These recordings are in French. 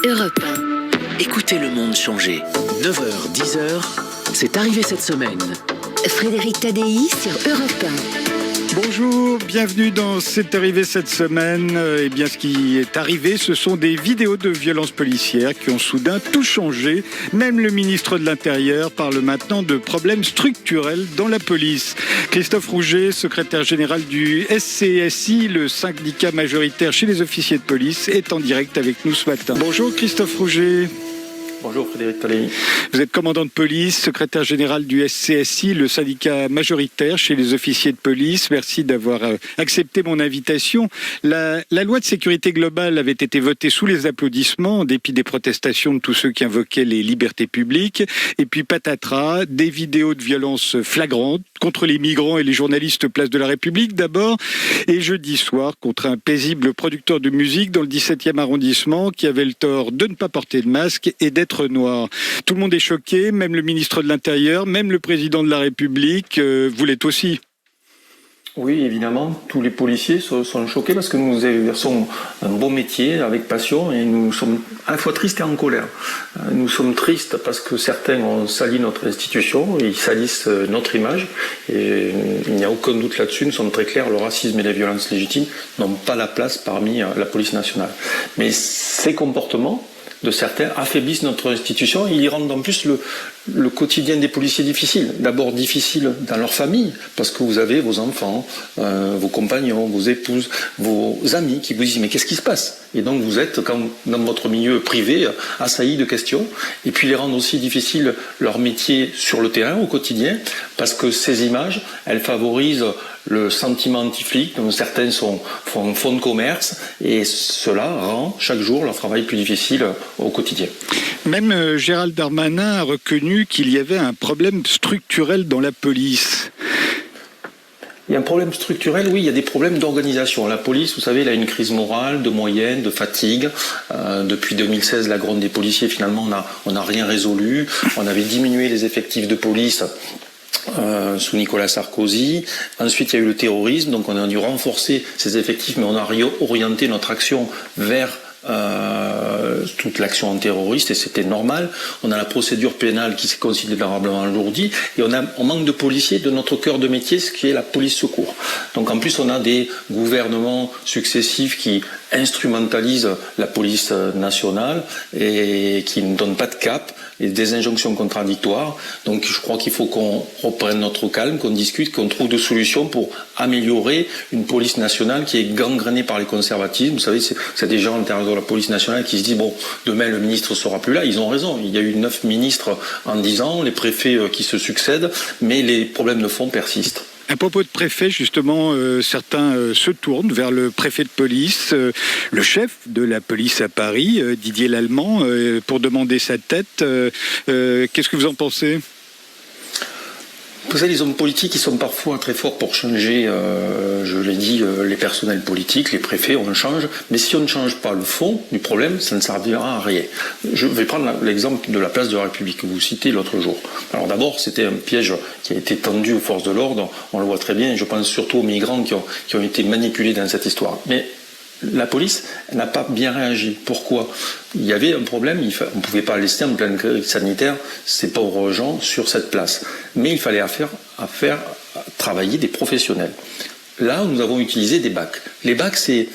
Europe 1. Écoutez le monde changer. 9h, 10h, c'est arrivé cette semaine. Frédéric Tadei sur Europe 1. Bonjour, bienvenue dans C'est arrivé cette semaine. Eh bien, ce qui est arrivé, ce sont des vidéos de violences policières qui ont soudain tout changé. Même le ministre de l'Intérieur parle maintenant de problèmes structurels dans la police. Christophe Rouget, secrétaire général du SCSI, le syndicat majoritaire chez les officiers de police, est en direct avec nous ce matin. Bonjour Christophe Rouget. Bonjour Frédéric Tadei. Vous êtes commandant de police, secrétaire général du SCSI, le syndicat majoritaire chez les officiers de police. Merci d'avoir accepté mon invitation. La loi de sécurité globale avait été votée sous les applaudissements, en dépit des protestations de tous ceux qui invoquaient les libertés publiques. Et puis patatras, des vidéos de violences flagrantes contre les migrants et les journalistes place de la République d'abord. Et jeudi soir, contre un paisible producteur de musique dans le 17e arrondissement qui avait le tort de ne pas porter de masque et d'être noir. Tout le monde est choqué, même le ministre de l'Intérieur, même le président de la République. Vous l'êtes aussi. Oui, évidemment, tous les policiers sont choqués parce que nous exerçons un beau métier avec passion et nous sommes à la fois tristes et en colère. Nous sommes tristes parce que certains ont sali notre institution, ils salissent notre image et il n'y a aucun doute là-dessus, nous sommes très clairs, le racisme et les violences légitimes n'ont pas la place parmi la police nationale. Mais ces comportements de certains affaiblissent notre institution et ils rendent en plus le quotidien des policiers difficile. D'abord difficile dans leur famille, parce que vous avez vos enfants, vos compagnons, vos épouses, vos amis qui vous disent « mais qu'est-ce qui se passe ?» Et donc vous êtes, dans votre milieu privé, assailli de questions. Et puis les rendre aussi difficile leur métier sur le terrain, au quotidien, parce que ces images, elles favorisent le sentiment anti-flic, dont certains font fonds de commerce, et cela rend chaque jour leur travail plus difficile au quotidien. Même Gérald Darmanin a reconnu qu'il y avait un problème structurel dans la police. Il y a un problème structurel, oui, il y a des problèmes d'organisation. La police, vous savez, elle a une crise morale, de moyens, de fatigue. Depuis 2016, la gronde des policiers, finalement, on n'a rien résolu. On avait diminué les effectifs de police sous Nicolas Sarkozy. Ensuite, il y a eu le terrorisme, donc on a dû renforcer ces effectifs, mais on a orienté notre action vers toute l'action antiterroriste et c'était normal. On a la procédure pénale qui s'est considérablement alourdie et on manque de policiers de notre cœur de métier, ce qui est la police secours. Donc en plus on a des gouvernements successifs qui instrumentalisent la police nationale et qui ne donnent pas de cap et des injonctions contradictoires. Donc je crois qu'il faut qu'on reprenne notre calme, qu'on discute, qu'on trouve des solutions pour améliorer une police nationale qui est gangrénée par les conservatismes. Vous savez, c'est des gens à l'intérieur de la police nationale qui se disent bon, demain le ministre sera plus là. Ils ont raison. Il y a eu 9 ministres en 10 ans, les préfets qui se succèdent, mais les problèmes de fond persistent. À propos de préfet, justement, certains se tournent vers le préfet de police, le chef de la police à Paris, Didier Lallement, pour demander sa tête. Qu'est-ce que vous en pensez ? Vous savez, les hommes politiques, ils sont parfois très forts pour changer, je l'ai dit, les personnels politiques, les préfets, on change. Mais si on ne change pas le fond du problème, ça ne servira à rien. Je vais prendre l'exemple de la place de la République que vous citez l'autre jour. Alors d'abord, c'était un piège qui a été tendu aux forces de l'ordre. On le voit très bien. Je pense surtout aux migrants qui ont été manipulés dans cette histoire. Mais la police n'a pas bien réagi. Pourquoi ? Il y avait un problème, on ne pouvait pas laisser en pleine crise sanitaire ces pauvres gens sur cette place. Mais il fallait faire travailler des professionnels. Là, nous avons utilisé des bacs. Les bacs, c'est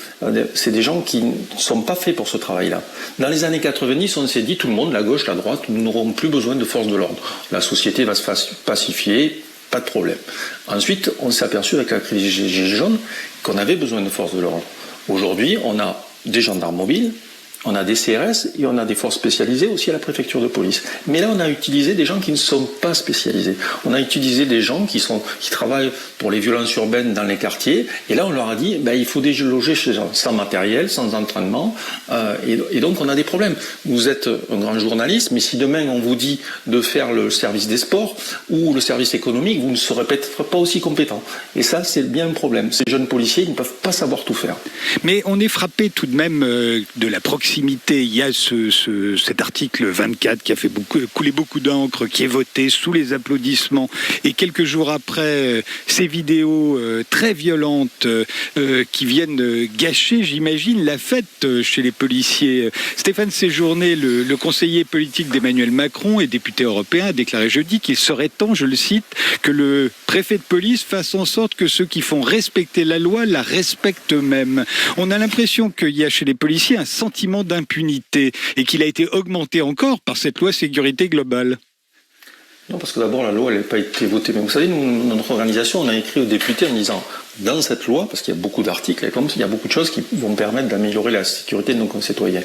des gens qui ne sont pas faits pour ce travail-là. Dans les années 90, on s'est dit, tout le monde, la gauche, la droite, nous n'aurons plus besoin de forces de l'ordre. La société va se pacifier, pas de problème. Ensuite, on s'est aperçu avec la crise des Gilets jaunes qu'on avait besoin de forces de l'ordre. Aujourd'hui, on a des gendarmes mobiles, on a des CRS et on a des forces spécialisées aussi à la préfecture de police. Mais là, on a utilisé des gens qui ne sont pas spécialisés. On a utilisé des gens qui travaillent pour les violences urbaines dans les quartiers. Et là, on leur a dit, il faut déloger ces gens sans matériel, sans entraînement. Et donc, on a des problèmes. Vous êtes un grand journaliste, mais si demain, on vous dit de faire le service des sports ou le service économique, vous ne serez peut-être pas aussi compétent. Et ça, c'est bien un problème. Ces jeunes policiers, ils ne peuvent pas savoir tout faire. Mais on est frappé tout de même de la proximité proximité. Il y a cet article 24 qui a fait couler beaucoup d'encre, qui est voté sous les applaudissements. Et quelques jours après, ces vidéos très violentes qui viennent gâcher, j'imagine, la fête chez les policiers. Stéphane Séjourné, le conseiller politique d'Emmanuel Macron et député européen, a déclaré jeudi qu'il serait temps, je le cite, que le préfet de police fasse en sorte que ceux qui font respecter la loi la respectent eux-mêmes. On a l'impression qu'il y a chez les policiers un sentiment d'impunité et qu'il a été augmenté encore par cette loi sécurité globale. Non, parce que d'abord, la loi, elle n'a pas été votée. Mais vous savez, nous, notre organisation, on a écrit aux députés en disant, dans cette loi, parce qu'il y a beaucoup d'articles, et comme il y a beaucoup de choses qui vont permettre d'améliorer la sécurité de nos concitoyens.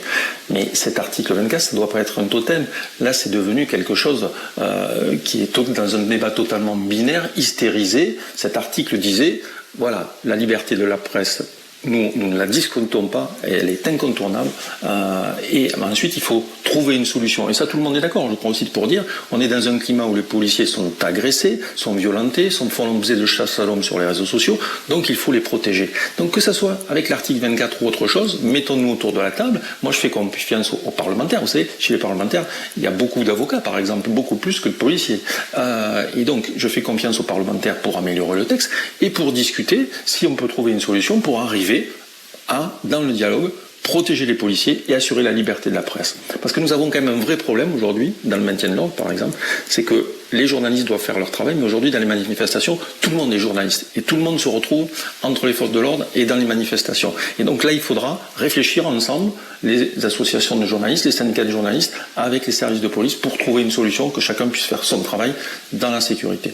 Mais cet article 24, ça ne doit pas être un totem. Là, c'est devenu quelque chose qui est dans un débat totalement binaire, hystérisé. Cet article disait, voilà, la liberté de la presse, nous ne la discutons pas, elle est incontournable. Et ensuite, il faut trouver une solution. Et ça, tout le monde est d'accord. Je crois aussi pour dire, on est dans un climat où les policiers sont agressés, sont violentés, font l'objet de chasse à l'homme sur les réseaux sociaux. Donc, il faut les protéger. Donc, que ça soit avec l'article 24 ou autre chose, mettons-nous autour de la table. Moi, je fais confiance aux parlementaires. Vous savez, chez les parlementaires, il y a beaucoup d'avocats, par exemple, beaucoup plus que de policiers. Et donc, je fais confiance aux parlementaires pour améliorer le texte et pour discuter si on peut trouver une solution pour arriver à, dans le dialogue, protéger les policiers et assurer la liberté de la presse. Parce que nous avons quand même un vrai problème aujourd'hui, dans le maintien de l'ordre par exemple, c'est que les journalistes doivent faire leur travail, mais aujourd'hui dans les manifestations, tout le monde est journaliste. Et tout le monde se retrouve entre les forces de l'ordre et dans les manifestations. Et donc là, il faudra réfléchir ensemble, les associations de journalistes, les syndicats de journalistes, avec les services de police, pour trouver une solution, que chacun puisse faire son travail dans la sécurité.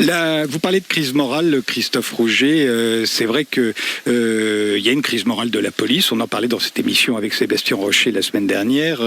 Là, vous parlez de crise morale, Christophe Rouget. C'est vrai que y a une crise morale de la police. On en parlait dans cette émission avec Sébastien Rocher la semaine dernière.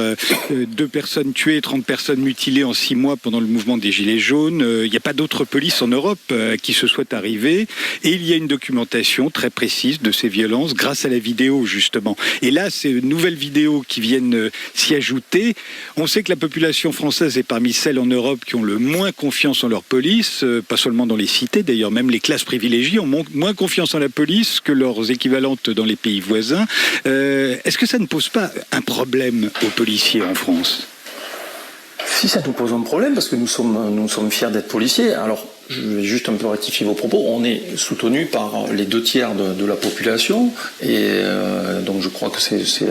2 personnes tuées, 30 personnes mutilées en 6 mois pendant le mouvement des Gilets jaunes. Il n'y a pas d'autre police en Europe qui se soit arrivée. Et il y a une documentation très précise de ces violences grâce à la vidéo, justement. Et là, ces nouvelles vidéos qui viennent s'y ajouter. On sait que la population française est parmi celles en Europe qui ont le moins confiance en leur police. Pas seulement dans les cités, d'ailleurs même les classes privilégiées ont moins confiance en la police que leurs équivalentes dans les pays voisins. Est-ce que ça ne pose pas un problème aux policiers en France ? Si ça nous pose un problème, parce que nous sommes fiers d'être policiers, alors je vais juste un peu rectifier vos propos, on est soutenu par les 2/3 de la population, et donc je crois que c'est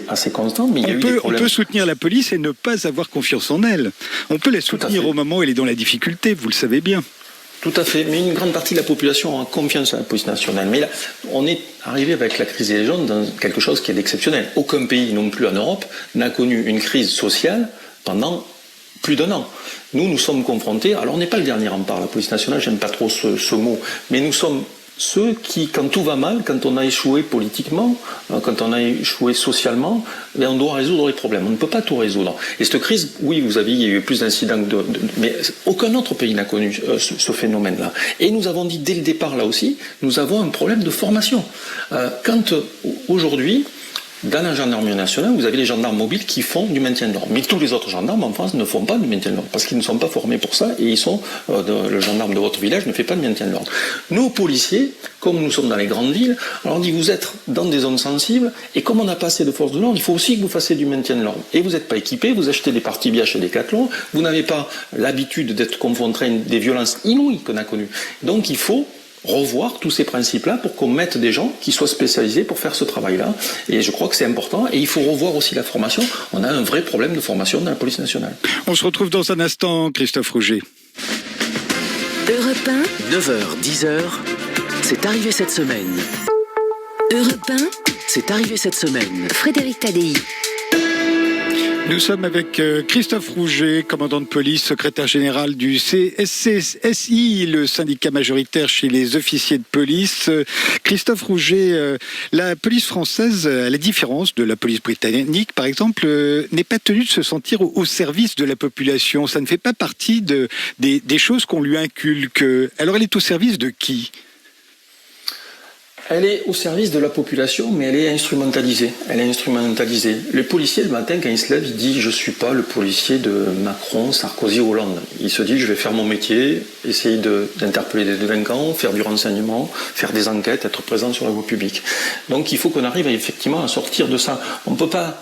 assez constant, mais il y a eu des problèmes. On peut soutenir la police et ne pas avoir confiance en elle. On peut la soutenir au moment où elle est dans la difficulté, vous le savez bien. Tout à fait, mais une grande partie de la population a confiance en la police nationale. Mais là, on est arrivé avec la crise des jaunes dans quelque chose qui est exceptionnel. Aucun pays non plus en Europe n'a connu une crise sociale pendant plus d'1 an. Nous sommes confrontés, alors on n'est pas le dernier rempart, la police nationale, j'aime pas trop ce mot, mais nous sommes ceux qui, quand tout va mal, quand on a échoué politiquement, quand on a échoué socialement, on doit résoudre les problèmes. On ne peut pas tout résoudre. Et cette crise, oui, il y a eu plus d'incidents, mais aucun autre pays n'a connu ce phénomène-là. Et nous avons dit dès le départ, là aussi, nous avons un problème de formation. Quand aujourd'hui, dans la gendarmerie nationale, vous avez les gendarmes mobiles qui font du maintien de l'ordre. Mais tous les autres gendarmes en France ne font pas du maintien de l'ordre, parce qu'ils ne sont pas formés pour ça, et le gendarme de votre village ne fait pas de maintien de l'ordre. Nos policiers, comme nous sommes dans les grandes villes, alors on dit vous êtes dans des zones sensibles, et comme on n'a pas assez de forces de l'ordre, il faut aussi que vous fassiez du maintien de l'ordre. Et vous n'êtes pas équipés, vous achetez des parties bien chez Decathlon, vous n'avez pas l'habitude d'être confronté à des violences inouïes qu'on a connues. Donc il faut revoir tous ces principes-là pour qu'on mette des gens qui soient spécialisés pour faire ce travail-là. Et je crois que c'est important. Et il faut revoir aussi la formation. On a un vrai problème de formation dans la police nationale. On se retrouve dans un instant, Christophe Rouget. Europe 1. 9h, 10h, c'est arrivé cette semaine. Europe 1. C'est arrivé cette semaine. Frédéric Tadei. Nous sommes avec Christophe Rouget, commandant de police, secrétaire général du CSCSI, le syndicat majoritaire chez les officiers de police. Christophe Rouget, la police française, à la différence de la police britannique, par exemple, n'est pas tenue de se sentir au service de la population. Ça ne fait pas partie des choses qu'on lui inculque. Alors elle est au service de qui ? Elle est au service de la population, mais elle est instrumentalisée. Les policiers, le matin, quand ils se lèvent, ils disent « Je ne suis pas le policier de Macron, Sarkozy, Hollande ». Il se dit « Je vais faire mon métier, essayer d'interpeller des délinquants, faire du renseignement, faire des enquêtes, être présent sur la voie publique ». Donc il faut qu'on arrive effectivement à sortir de ça. On ne peut pas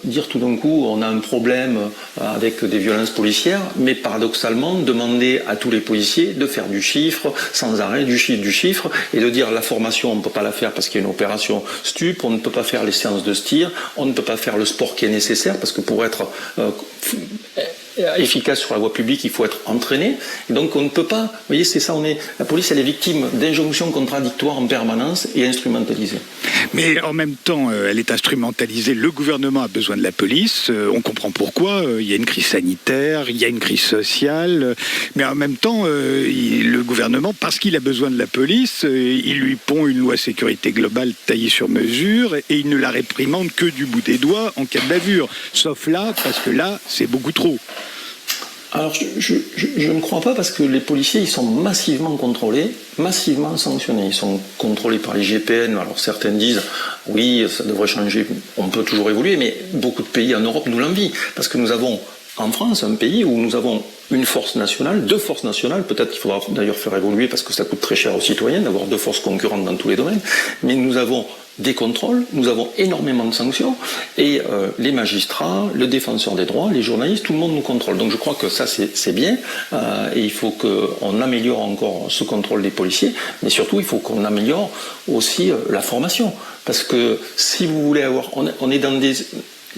dire tout d'un coup on a un problème avec des violences policières, mais paradoxalement demander à tous les policiers de faire du chiffre sans arrêt, du chiffre, et de dire la formation on ne peut pas la faire parce qu'il y a une opération stup, on ne peut pas faire les séances de tir, on ne peut pas faire le sport qui est nécessaire parce que pour être efficace sur la voie publique, il faut être entraîné. Et donc on ne peut pas, vous voyez, c'est ça, la police elle est victime d'injonctions contradictoires en permanence et instrumentalisée. Mais en même temps, elle est instrumentalisée. Le gouvernement a besoin de la police. On comprend pourquoi. Il y a une crise sanitaire, il y a une crise sociale. Mais en même temps, le gouvernement, parce qu'il a besoin de la police, il lui pond une loi sécurité globale taillée sur mesure et il ne la réprimande que du bout des doigts en cas de bavure. Sauf là, parce que là, c'est beaucoup trop. Alors, je ne crois pas parce que les policiers, ils sont massivement contrôlés, massivement sanctionnés. Ils sont contrôlés par les GPN. Alors, certains disent, oui, ça devrait changer, on peut toujours évoluer, mais beaucoup de pays en Europe nous l'envient. Parce que nous avons, en France, un pays où nous avons une force nationale, deux forces nationales, peut-être qu'il faudra d'ailleurs faire évoluer parce que ça coûte très cher aux citoyens d'avoir deux forces concurrentes dans tous les domaines, mais nous avons des contrôles, nous avons énormément de sanctions et les magistrats, le défenseur des droits, les journalistes, tout le monde nous contrôle. Donc je crois que ça c'est bien et il faut qu'on améliore encore ce contrôle des policiers, mais surtout il faut qu'on améliore aussi la formation. Parce que si vous voulez avoir... On est dans des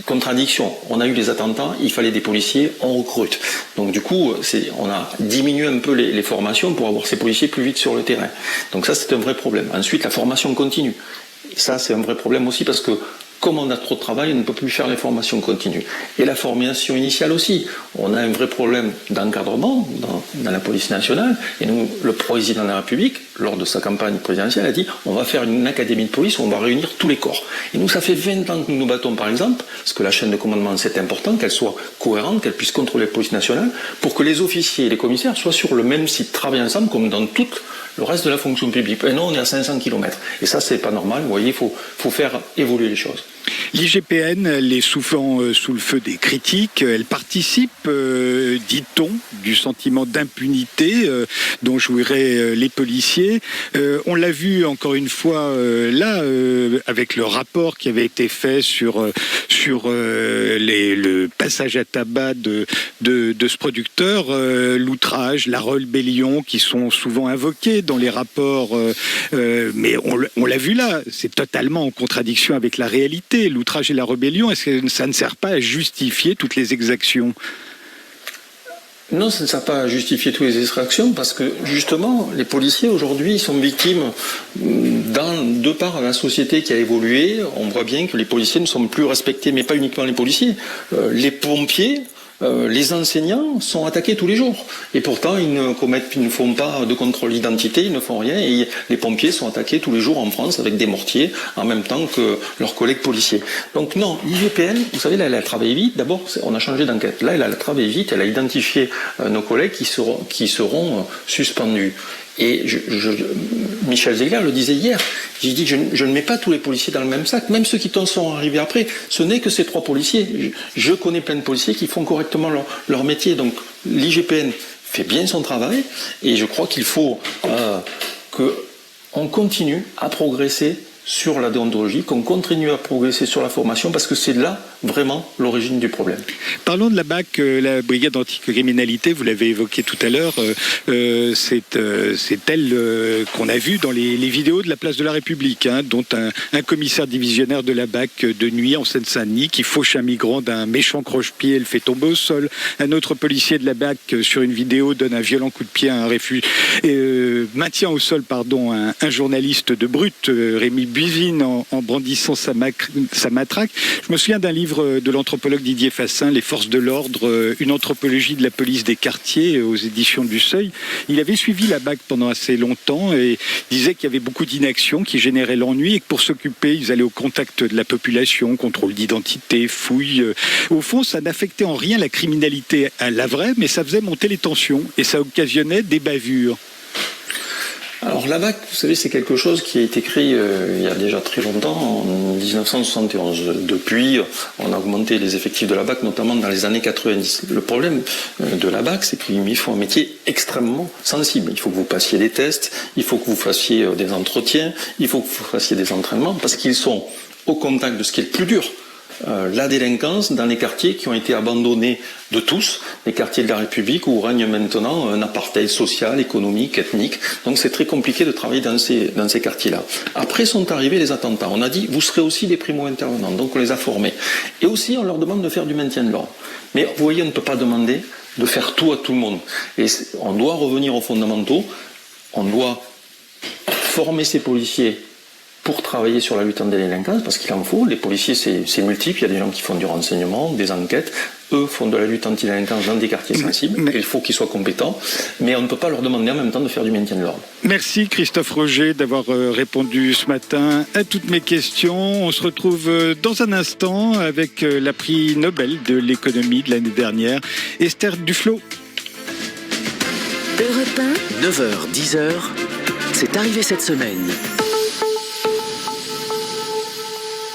contradictions. On a eu des attentats, il fallait des policiers, on recrute. Donc du coup, on a diminué un peu les formations pour avoir ces policiers plus vite sur le terrain. Donc ça c'est un vrai problème. Ensuite, la formation continue. Ça, c'est un vrai problème aussi parce que comme on a trop de travail, on ne peut plus faire les formations continues. Et la formation initiale aussi. On a un vrai problème d'encadrement dans la police nationale. Et nous, le président de la République, lors de sa campagne présidentielle, a dit on va faire une académie de police où on va réunir tous les corps. Et nous, ça fait 20 ans que nous nous battons, par exemple, parce que la chaîne de commandement, c'est important, qu'elle soit cohérente, qu'elle puisse contrôler la police nationale, pour que les officiers et les commissaires soient sur le même site, travaillent ensemble comme dans tout le reste de la fonction publique. Et non, on est à 500 km. Et ça, c'est pas normal. Vous voyez, il faut faire évoluer les choses. L'IGPN, elle est souvent sous le feu des critiques. Elle participe, dit-on, du sentiment d'impunité dont jouiraient les policiers. On l'a vu encore une fois là, avec le rapport qui avait été fait sur le passage à tabac de ce producteur, l'outrage, la rébellion qui sont souvent invoqués dans les rapports. Mais on l'a vu là, c'est totalement en contradiction avec la réalité. L'outrage et la rébellion, est-ce que ça ne sert pas à justifier toutes les exactions ? Non, ça ne sert pas à justifier toutes les exactions parce que justement, les policiers aujourd'hui sont victimes de par la société qui a évolué. On voit bien que les policiers ne sont plus respectés, mais pas uniquement les policiers. Les pompiers, les enseignants sont attaqués tous les jours. Et pourtant, ils ne font pas de contrôle d'identité, ils ne font rien. Et les pompiers sont attaqués tous les jours en France avec des mortiers, en même temps que leurs collègues policiers. Donc non, l'IGPN, vous savez, là, elle a travaillé vite. D'abord, on a changé d'enquête. Là, elle a travaillé vite, elle a identifié nos collègues qui seront suspendus. Et Michel Zegler le disait hier, j'ai dit je ne mets pas tous les policiers dans le même sac, même ceux qui sont arrivés après, ce n'est que ces 3 policiers. Je connais plein de policiers qui font correctement leur métier, donc l'IGPN fait bien son travail, et je crois qu'il faut qu'on continue à progresser sur la déontologie, qu'on continue à progresser sur la formation, parce que c'est là vraiment l'origine du problème. Parlons de la BAC, la brigade anticriminalité, vous l'avez évoqué tout à l'heure, c'est elle qu'on a vue dans les vidéos de la place de la République, dont un commissaire divisionnaire de la BAC de nuit en Seine-Saint-Denis qui fauche un migrant d'un méchant croche-pied et le fait tomber au sol. Un autre policier de la BAC sur une vidéo donne un violent coup de pied à un maintient au sol un journaliste de Brut, Rémi Buzine, en brandissant sa matraque. Je me souviens d'un livre de l'anthropologue Didier Fassin, Les forces de l'ordre, une anthropologie de la police des quartiers aux éditions du Seuil. Il avait suivi la BAC pendant assez longtemps et disait qu'il y avait beaucoup d'inactions qui généraient l'ennui et que pour s'occuper, ils allaient au contact de la population, contrôle d'identité, fouilles. Au fond, ça n'affectait en rien la criminalité à la vraie, mais ça faisait monter les tensions et ça occasionnait des bavures. Alors la BAC, vous savez, c'est quelque chose qui a été créé il y a déjà très longtemps, en 1971. Depuis, on a augmenté les effectifs de la BAC, notamment dans les années 90. Le problème de la BAC, c'est qu'il faut un métier extrêmement sensible. Il faut que vous passiez des tests, il faut que vous fassiez des entretiens, il faut que vous fassiez des entraînements, parce qu'ils sont au contact de ce qui est le plus dur. La délinquance dans les quartiers qui ont été abandonnés de tous, les quartiers de la République où règne maintenant un apartheid social, économique, ethnique. Donc c'est très compliqué de travailler dans ces quartiers-là. Après sont arrivés les attentats. On a dit, vous serez aussi des primo-intervenants. Donc on les a formés. Et aussi on leur demande de faire du maintien de l'ordre. Mais vous voyez, on ne peut pas demander de faire tout à tout le monde. Et on doit revenir aux fondamentaux. On doit former ces policiers pour travailler sur la lutte antidélinquance, parce qu'il en faut. Les policiers, c'est multiple. Il y a des gens qui font du renseignement, des enquêtes. Eux font de la lutte antidélinquance dans des quartiers sensibles. Et il faut qu'ils soient compétents. Mais on ne peut pas leur demander en même temps de faire du maintien de l'ordre. Merci Christophe Roger d'avoir répondu ce matin à toutes mes questions. On se retrouve dans un instant avec la prix Nobel de l'économie de l'année dernière, Esther Duflo. Europe 1, 9h, 10h, c'est arrivé cette semaine.